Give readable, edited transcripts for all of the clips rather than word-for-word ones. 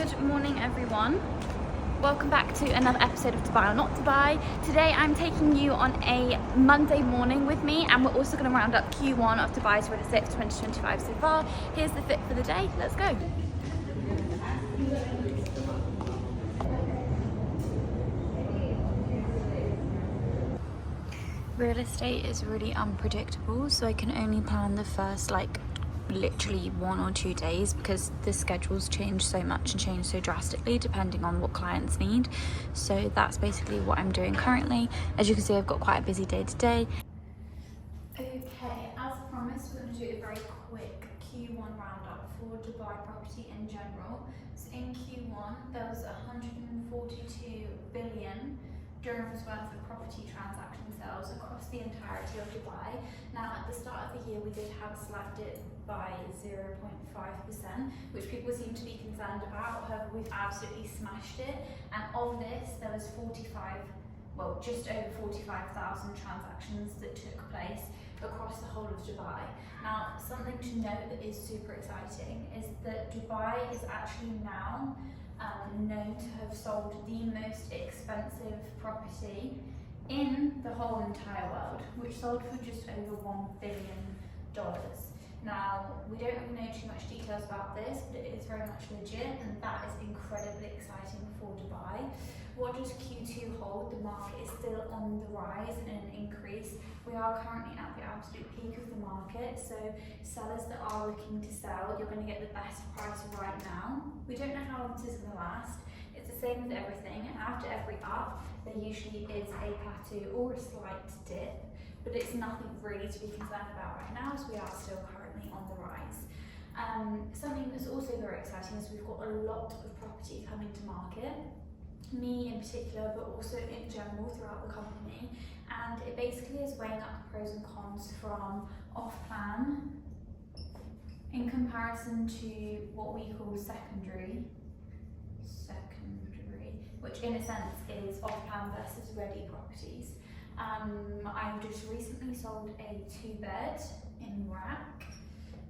Good morning everyone. Welcome back to another episode of Dubai or Not Dubai. Today I'm taking you on a Monday morning with me, and we're also going to round up Q1 of Dubai's Real Estate 2025 so far. Here's the fit for the day, let's go. Real estate is really unpredictable, so I can only plan the first literally 1 or 2 days because the schedules change so much and change so drastically depending on what clients need. So that's basically what I'm doing currently. As you can see, I've got quite a busy day today. Okay, as promised, we're going to do a very quick Q1 roundup for Dubai property in general. So in Q1 there was 142 billion dirhams worth of property transaction sales across the entirety of Dubai. Now at the start of the year we did have a slight dip by 0.5%, which people seem to be concerned about. However, we've absolutely smashed it, and of this there was just over 45,000 transactions that took place across the whole of Dubai. Now, something to note that is super exciting is that Dubai is actually now known to have sold the most expensive property in the whole entire world, which sold for just over $1 billion. Now, we don't really know too much details about this, but it is very much legit, and that is incredibly exciting for Dubai. What does Q2 hold? The market is still on the rise and an increase. We are currently at the absolute peak of the market, so sellers that are looking to sell, you're going to get the best price right now. We don't know how long this is going to last. It's the same with everything, and after every up, there usually is a plateau or a slight dip, but it's nothing really to be concerned about right now, as we are still currently on the rise. Something that's also very exciting is we've got a lot of property coming to market, me in particular, but also in general throughout the company, and it basically is weighing up the pros and cons from off-plan in comparison to what we call secondary, which in a sense is off-plan versus ready properties. I've just recently sold a 2-bed in RAK,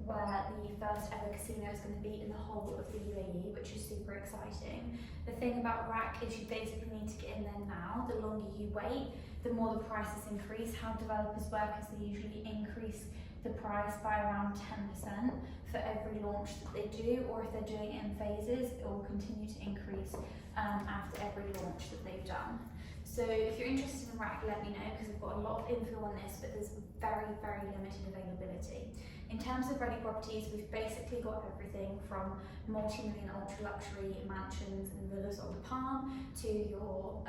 where the first ever casino is going to be in the whole of the UAE, which is super exciting. The thing about RAK is you basically need to get in there now. The longer you wait, the more the prices increase. How developers work is they usually increase the price by around 10% for every launch that they do, or if they're doing it in phases, it will continue to increase after every launch that they've done. So if you're interested in RAK, let me know, because I've got a lot of info on this, but there's very, very limited availability. In terms of ready properties, we've basically got everything from multi-million ultra-luxury mansions and villas on the Palm to your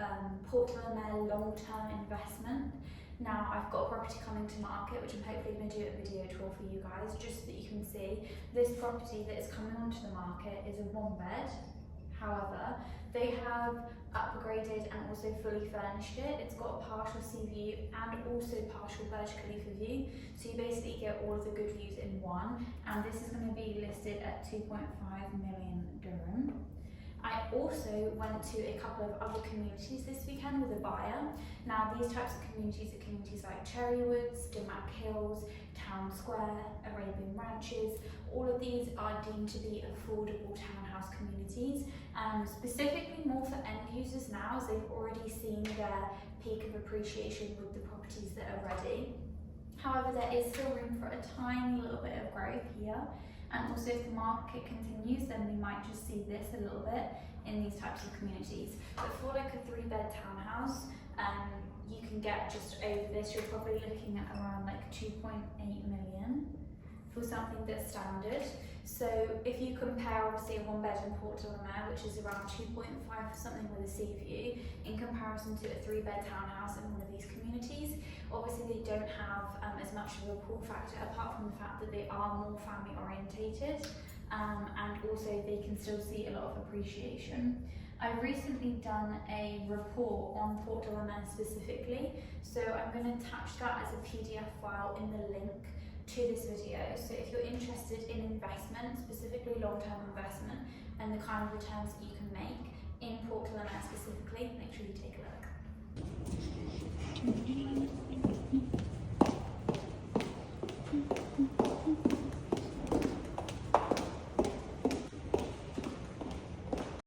Port de la Mer long-term investment. Now, I've got a property coming to market, which I'm hopefully going to do a video tour for you guys, just so that you can see. This property that is coming onto the market is a 1-bed. However, they have upgraded and also fully furnished it. It's got a partial sea view and also partial Burj Khalifa view. So you basically get all of the good views in one. And this is going to be listed at 2.5 million dirham. I also went to a couple of other communities this weekend with a buyer. Now, these types of communities are communities like Cherrywoods, Damac Hills, Town Square, Arabian Ranches. All of these are deemed to be affordable townhouse communities, specifically more for end users now, as they've already seen their peak of appreciation with the properties that are ready. However, there is still room for a tiny little bit of growth here. And also, if the market continues, then we might just see this a little bit in these types of communities. But for like a 3-bed townhouse, you can get just over this. You're probably looking at around like 2.8 million for something that's standard. So if you compare obviously a 1-bed in Port de la Mer, which is around 2.5 for something with a sea view, in comparison to a 3-bed townhouse in one of these communities, obviously they don't have as much of a pull factor, apart from the fact that they are more family orientated, and also they can still see a lot of appreciation. I've recently done a report on Port de la Mer specifically, so I'm going to attach that as a PDF file in the link to this video. So if you're interested in investment, specifically long-term investment, and the kind of returns that you can make in Port de la Mer specifically, make sure you take a look.